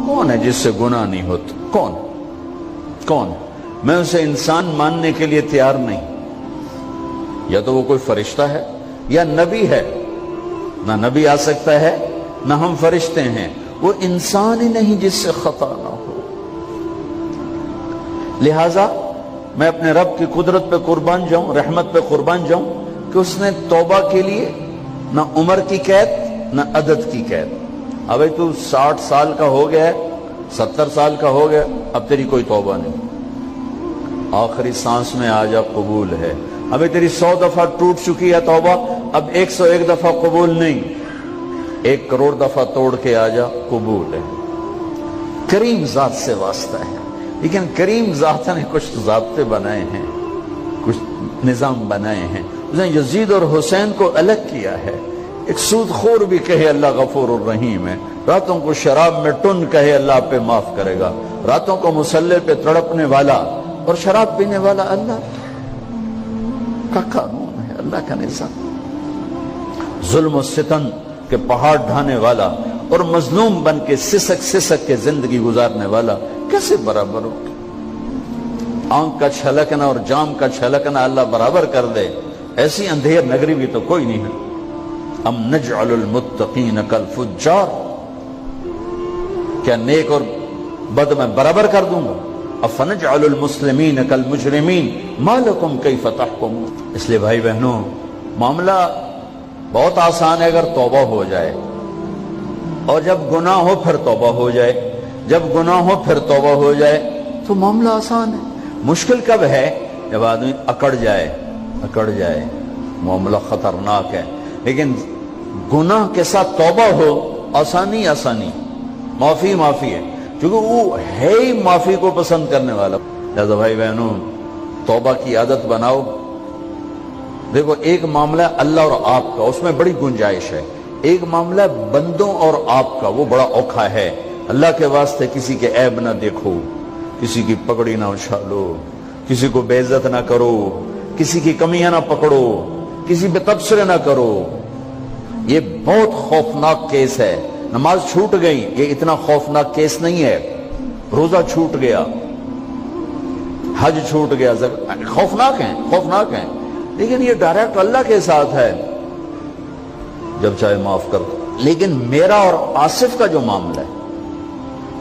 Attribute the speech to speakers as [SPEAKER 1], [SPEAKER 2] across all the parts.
[SPEAKER 1] کون ہے جس سے گناہ نہیں ہوتا؟ کون کون؟ میں اسے انسان ماننے کے لیے تیار نہیں. یا تو وہ کوئی فرشتہ ہے یا نبی ہے. نہ نبی آ سکتا ہے نہ ہم فرشتے ہیں. وہ انسان ہی نہیں جس سے خطا نہ ہو. لہذا میں اپنے رب کی قدرت پہ قربان جاؤں, رحمت پہ قربان جاؤں کہ اس نے توبہ کے لیے نہ عمر کی قید نہ عدد کی قید. ابھی تو 60 سال کا ہو گیا ہے, 70 سال کا ہو گیا, اب تیری کوئی توبہ نہیں. آخری سانس میں آ جا, قبول ہے. ابھی تیری 100 دفعہ ٹوٹ چکی ہے توبہ, اب 101 دفعہ قبول نہیں, 1 کروڑ دفعہ توڑ کے آ جا, قبول ہے. کریم ذات سے واسطہ ہے. لیکن کریم ذات نے کچھ ضابطے بنائے ہیں, کچھ نظام بنائے ہیں. اس نے یزید اور حسین کو الگ کیا ہے. ایک سود خور بھی کہے اللہ غفور الرحیم ہے, راتوں کو شراب میں ٹن کہے اللہ پہ معاف کرے گا, راتوں کو مسلح پہ تڑپنے والا اور شراب پینے والا اللہ کا قانون ہے, اللہ کا نظام. ظلم و ستم کے پہاڑ ڈھانے والا اور مظلوم بن کے سسک سسک کے زندگی گزارنے والا کیسے برابر ہو؟ آنکھ کا چھلکنا اور جام کا چھلکنا اللہ برابر کر دے, ایسی اندھیر نگری بھی تو کوئی نہیں ہے. ام نجعل المتقین کالفجار, کیا نیک اور بد میں برابر کر دوں گا؟ افنجعل المسلمین کالمجرمین ما لکم کیف تحکمون. اس لیے بھائی بہنوں, معاملہ بہت آسان ہے اگر توبہ ہو جائے, اور جب گناہ ہو پھر توبہ ہو جائے, جب گناہ ہو پھر توبہ ہو جائے تو معاملہ آسان ہے. مشکل کب ہے؟ جب آدمی اکڑ جائے, معاملہ خطرناک ہے. لیکن گناہ کے ساتھ توبہ ہو, آسانی, معافی ہے, کیونکہ وہ ہے ہی معافی کو پسند کرنے والا. لہذا بھائی بہنوں, توبہ کی عادت بناؤ. دیکھو, ایک معاملہ اللہ اور آپ کا, اس میں بڑی گنجائش ہے. ایک معاملہ بندوں اور آپ کا, وہ بڑا اوکھا ہے. اللہ کے واسطے کسی کے عیب نہ دیکھو, کسی کی پگڑی نہ اچھالو, کسی کو بے عزت نہ کرو, کسی کی کمیاں نہ پکڑو, کسی پہ تبصرے نہ کرو. یہ بہت خوفناک کیس ہے. نماز چھوٹ گئی, یہ اتنا خوفناک کیس نہیں ہے. روزہ چھوٹ گیا, حج چھوٹ گیا, خوفناک ہیں, لیکن یہ ڈائریکٹ اللہ کے ساتھ ہے, جب چاہے معاف کر دو. لیکن میرا اور آصف کا جو معاملہ ہے,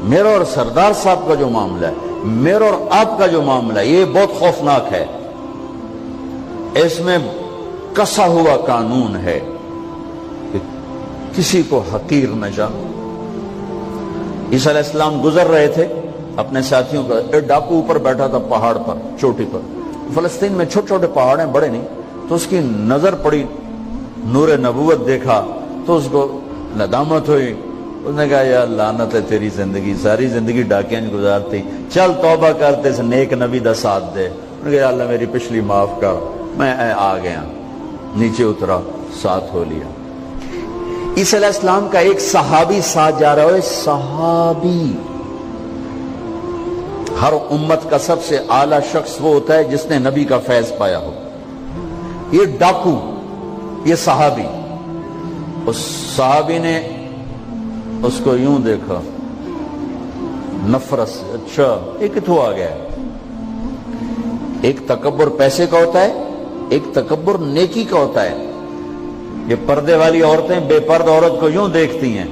[SPEAKER 1] میرا اور سردار صاحب کا جو معاملہ ہے, میرا اور آپ کا جو معاملہ ہے, یہ بہت خوفناک ہے. اس میں کسا ہوا قانون ہے کہ کسی کو حقیر نہ جانو. عیسیٰ علیہ السلام گزر رہے تھے اپنے ساتھیوں کا, ایک ڈاکو اوپر بیٹھا تھا پہاڑ پر, چوٹی پر. فلسطین میں چھوٹے چھوٹے پہاڑ ہیں, بڑے نہیں. تو اس کی نظر پڑی, نور نبوت دیکھا تو اس کو ندامت ہوئی. اس نے کہا یا لعنت ہے تیری زندگی, ساری زندگی ڈاکیاں گزارتی, چل توبہ کرتے سے نیک نبی دا ساتھ دے. انہوں نے کہا یا اللہ میری پچھلی معاف کر. میں آ گیا, نیچے اترا, ساتھ ہو لیا. عیسیٰ علیہ السلام کا ایک صحابی ساتھ جا رہا ہے. صحابی, ہر امت کا سب سے اعلیٰ شخص وہ ہوتا ہے جس نے نبی کا فیض پایا ہو. یہ ڈاکو, یہ صحابی. اس صحابی نے اس کو یوں دیکھا, نفرت سے, اچھا یہ کتوں آ گیا. ایک تکبر پیسے کا ہوتا ہے, ایک تکبر نیکی کا ہوتا ہے. یہ پردے والی عورتیں بے پردہ عورت کو یوں دیکھتی ہیں,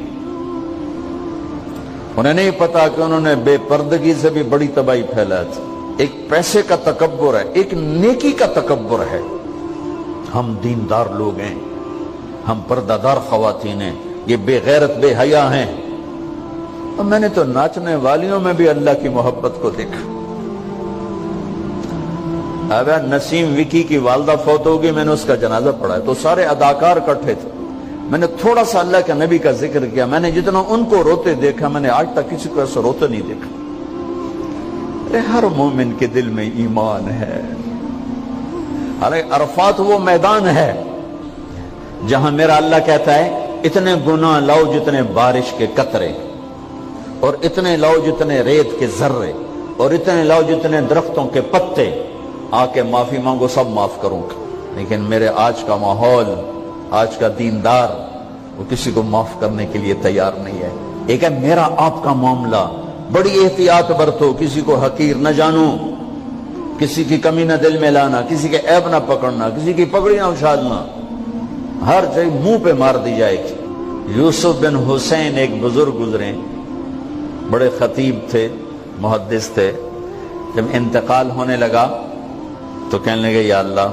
[SPEAKER 1] انہیں نہیں پتا کہ انہوں نے بے پردگی سے بھی بڑی تباہی پھیلا تھی. ایک پیسے کا تکبر ہے, ایک نیکی کا تکبر ہے. ہم دیندار لوگ ہیں, ہم پردہ دار خواتین ہیں, یہ بے غیرت بے حیا ہیں. اور میں نے تو ناچنے والیوں میں بھی اللہ کی محبت کو دیکھا. اب نسیم وکی کی والدہ فوت ہوگی, میں نے اس کا جنازہ پڑھا ہے, تو سارے اداکار اکٹھے تھے. میں نے تھوڑا سا اللہ کے نبی کا ذکر کیا. میں نے جتنا ان کو روتے دیکھا, میں نے آج تک کسی کو ایسا روتے نہیں دیکھا. ہر مومن کے دل میں ایمان ہے. ارے عرفات وہ میدان ہے جہاں میرا اللہ کہتا ہے اتنے گناہ لاؤ جتنے بارش کے قطرے, اور اتنے لاؤ جتنے ریت کے ذرے, اور اتنے لاؤ جتنے درختوں کے پتے, آ کے معافی مانگو, سب معاف کروں گا. لیکن میرے آج کا ماحول, آج کا دیندار, وہ کسی کو معاف کرنے کے لیے تیار نہیں ہے. ایک ہے میرا آپ کا معاملہ، بڑی احتیاط برتو، کسی کو حقیر نہ جانو، کسی کی کمی نہ دل میں لانا، کسی کے عیب نہ پکڑنا، کسی کی پگڑی نہ اچھالنا، ہر چیز منہ پہ مار دی جائے گی۔ یوسف بن حسین ایک بزرگ گزرے، بڑے خطیب تھے، محدث تھے، جب انتقال ہونے لگا تو کہنے لگے یا اللہ،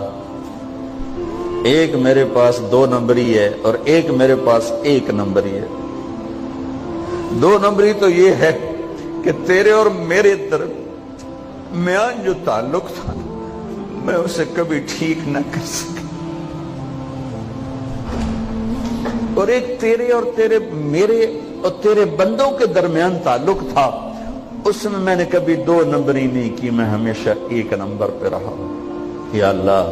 [SPEAKER 1] ایک میرے پاس 2 نمبری ہے اور ایک میرے پاس 1 نمبری ہے۔ 2 نمبری تو یہ ہے کہ تیرے اور میرے درمیان جو تعلق تھا میں اسے کبھی ٹھیک نہ کر سکا، اور ایک تیرے اور میرے اور تیرے بندوں کے درمیان تعلق تھا، اس میں نے کبھی 2 نمبری نہیں کی، میں ہمیشہ 1 نمبر پہ رہا۔ یا اللہ،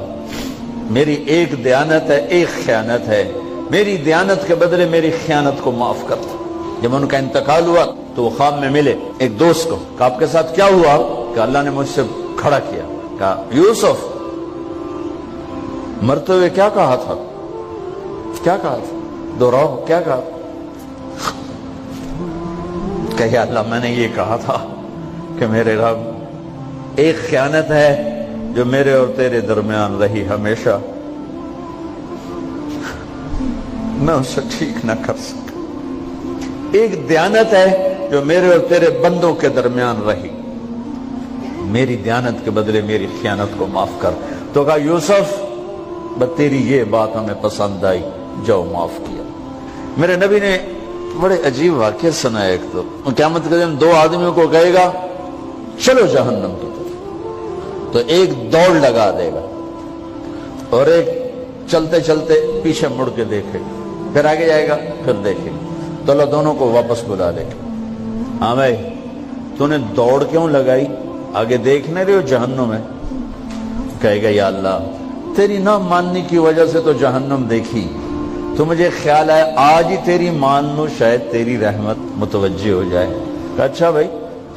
[SPEAKER 1] میری ایک دیانت ہے، ایک خیانت ہے، میری دیانت کے بدلے میری خیانت کو معاف کر دو۔ جب ان کا انتقال ہوا تو وہ خواب میں ملے ایک دوست کو، کہا آپ کے ساتھ کیا ہوا؟ کہ اللہ نے مجھ سے کھڑا کیا، کہا یوسف مرتے ہوئے کیا کہا تھا؟ کیا کہا تھا؟ دوہراؤ، کیا کہا؟ کہ یا اللہ، میں نے یہ کہا تھا کہ میرے رب، ایک خیانت ہے جو میرے اور تیرے درمیان رہی ہمیشہ، میں اسے ٹھیک نہ کر سکا، ایک دیانت ہے جو میرے اور تیرے بندوں کے درمیان رہی، میری دیانت کے بدلے میری خیانت کو معاف کر۔ تو کہا یوسف، بس تیری یہ بات ہمیں پسند آئی، جاؤ معاف کیا۔ میرے نبی نے بڑے عجیب واقعہ سنا ہے۔ ایک تو قیامت کے دن 2 آدمیوں کو کہے گا چلو جہنم کی طرف، تو ایک دوڑ لگا دے گا اور ایک چلتے چلتے پیچھے مڑ کے دیکھے، پھر آگے جائے گا، پھر دیکھے، تو اللہ دونوں کو واپس بلا لے گا۔ ہاں بھائی، تو نے دوڑ کیوں لگائی؟ آگے دیکھنے رہے ہو جہنم ہے؟ کہے گا یا اللہ، تیری نہ ماننے کی وجہ سے تو جہنم دیکھی، تو مجھے خیال ہے آج ہی تیری مان لو، شاید تیری رحمت متوجہ ہو جائے۔ کہا اچھا بھائی،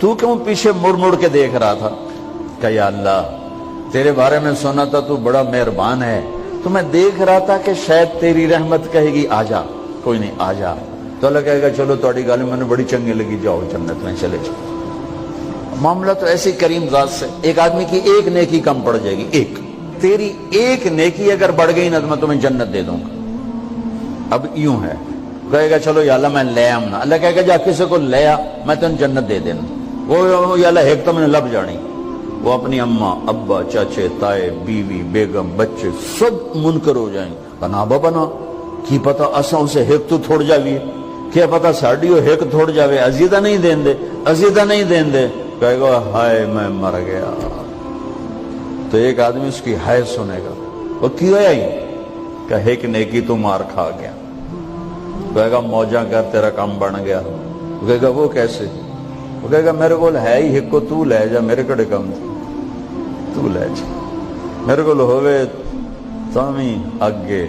[SPEAKER 1] تو کیوں پیچھے مڑ مڑ کے دیکھ رہا تھا؟ کہ یا اللہ، تیرے بارے میں سنا تھا تو بڑا مہربان ہے، تو میں دیکھ رہا تھا کہ شاید تیری رحمت کہے گی آ جا۔ کوئی نہیں، آ جا۔ تو اللہ کہے گا چلو تھوڑی گل میں نے بڑی چنگی لگی، جاؤ جنت میں چلے جاؤ۔ معاملہ تو ایسے کریم ذات سے، ایک آدمی کی ایک نیکی کم پڑ جائے گی، ایک تیری ایک نیکی اگر بڑھ گئی نا تو میں تمہیں جنت دے دوں گا۔ اب یوں ہے، کہے گا چلو یا اللہ میں لے آؤں نا، اللہ کہے گا جا کسی کو لے آ، میں تمہیں جنت دے دوں۔ وہ یا اللہ ایک تو میں نے لب جانی، وہ اپنی اماں، ابا، چاچے، تائے، بیوی، بیگم، بچے سب منکر ہو جائیں گے۔ بنا بنا کی پتا اساں اسے ایک تو تھوڑ جاوی، کیا پتا ساڑی ہو ایک تھوڑ جاوے، عزیدہ نہیں دین دے، عزیدہ نہیں دین دے۔ کہے گا ہائے میں مر گیا۔ تو ایک آدمی اس کی ہائے سنے گا، وہ کیوں ہے ہی؟ کہ ایک نیکی تو مار کھا گیا۔ کہے گا موجہ کر، تیرا کام بن گیا۔ کہے گا وہ کیسے؟ وہ کہے گا میرے کو ہے ہی ایک کو، تو لے جا، میرے کڑے کم تھی، تو لے جا، میرے کو ہوئے تامی آگے،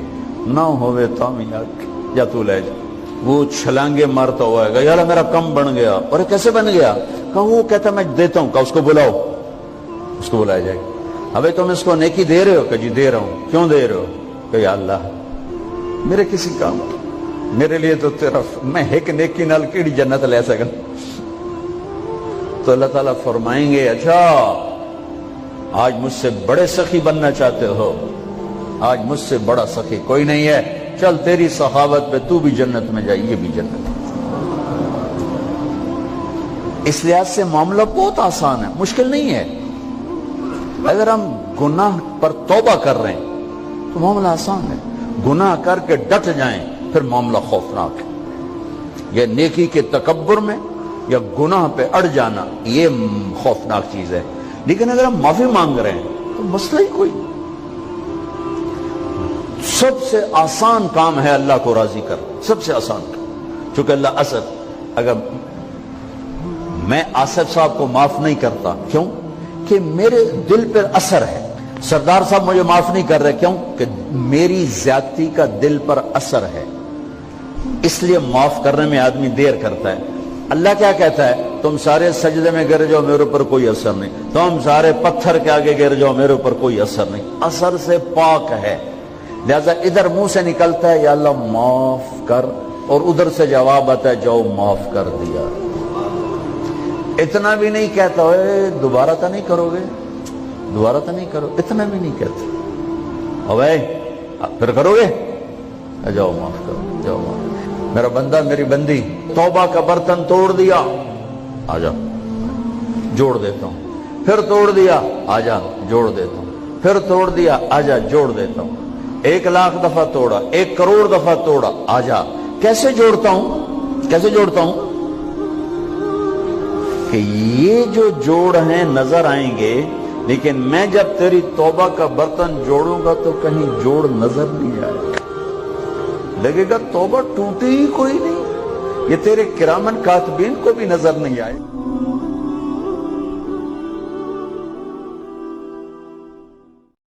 [SPEAKER 1] نہ ہوئے تامی آگے، یا تو لے جا۔ وہ چھلانگے مارتا ہوا ہے گا، یار میرا کم بن گیا۔ اور کیسے بن گیا؟ کہ وہ کہتا میں دیتا ہوں، کہ اس کو بلاؤ، اس کو بلایا جائے گا۔ ابھی تم اس کو نیکی دے رہے ہو؟ کہ جی دے رہا ہوں۔ کیوں دے رہے ہو؟ کہ یا اللہ میرے کسی کام، میرے لیے تو تیرا، میں ایک نیکی نال کیڑی جنت لے سکا۔ تو اللہ تعالیٰ فرمائیں گے اچھا آج مجھ سے بڑے سخی بننا چاہتے ہو؟ آج مجھ سے بڑا سخی کوئی نہیں ہے، چل تیری سخاوت پہ تو بھی جنت میں جائے، یہ بھی جنت۔ اس لحاظ سے معاملہ بہت آسان ہے، مشکل نہیں ہے۔ اگر ہم گناہ پر توبہ کر رہے ہیں تو معاملہ آسان ہے، گناہ کر کے ڈٹ جائیں پھر معاملہ خوفناک ہے۔ یہ نیکی کے تکبر میں یا گناہ پہ اڑ جانا یہ خوفناک چیز ہے۔ لیکن اگر ہم معافی مانگ رہے ہیں تو مسئلہ ہی کوئی، سب سے آسان کام ہے اللہ کو راضی کر، سب سے آسان کام۔ چونکہ اللہ اسد، اگر میں آصف صاحب کو معاف نہیں کرتا، کیوں کہ میرے دل پر اثر ہے، سردار صاحب مجھے معاف نہیں کر رہے، کیوں کہ میری زیادتی کا دل پر اثر ہے، اس لیے معاف کرنے میں آدمی دیر کرتا ہے۔ اللہ کیا کہتا ہے؟ تم سارے سجدے میں گر جاؤ، میرے اوپر کوئی اثر نہیں، تم سارے پتھر کے آگے گر جاؤ، میرے اوپر کوئی اثر نہیں، اثر سے پاک ہے۔ لہذا ادھر منہ سے نکلتا ہے یا اللہ معاف کر، اور ادھر سے جواب آتا ہے جاؤ معاف کر دیا. اتنا بھی نہیں کہتا اے دوبارہ تو نہیں کرو گے, دوبارہ تو نہیں کرو, اتنا بھی نہیں کہتا. اوے پھر کرو گے, جاؤ معاف کرو, جاؤ معاف. میرا بندہ میری بندی توبہ کا برتن توڑ دیا, آ جا جوڑ دیتا ہوں. پھر توڑ دیا, آ جا جوڑ دیتا ہوں. پھر توڑ دیا, آ جا جوڑ دیتا ہوں. 1,00,000 دفعہ توڑا, 1 کروڑ دفعہ توڑا, آ جا. کیسے جوڑتا ہوں, کیسے جوڑتا ہوں کہ یہ جو جوڑ ہیں نظر آئیں گے, لیکن میں جب تیری توبہ کا برتن جوڑوں گا تو کہیں جوڑ نظر نہیں آئے گا. لگے گا توبہ ٹوٹی ہی کوئی نہیں, یہ تیرے کرامن کاتبین کو بھی نظر نہیں آئے.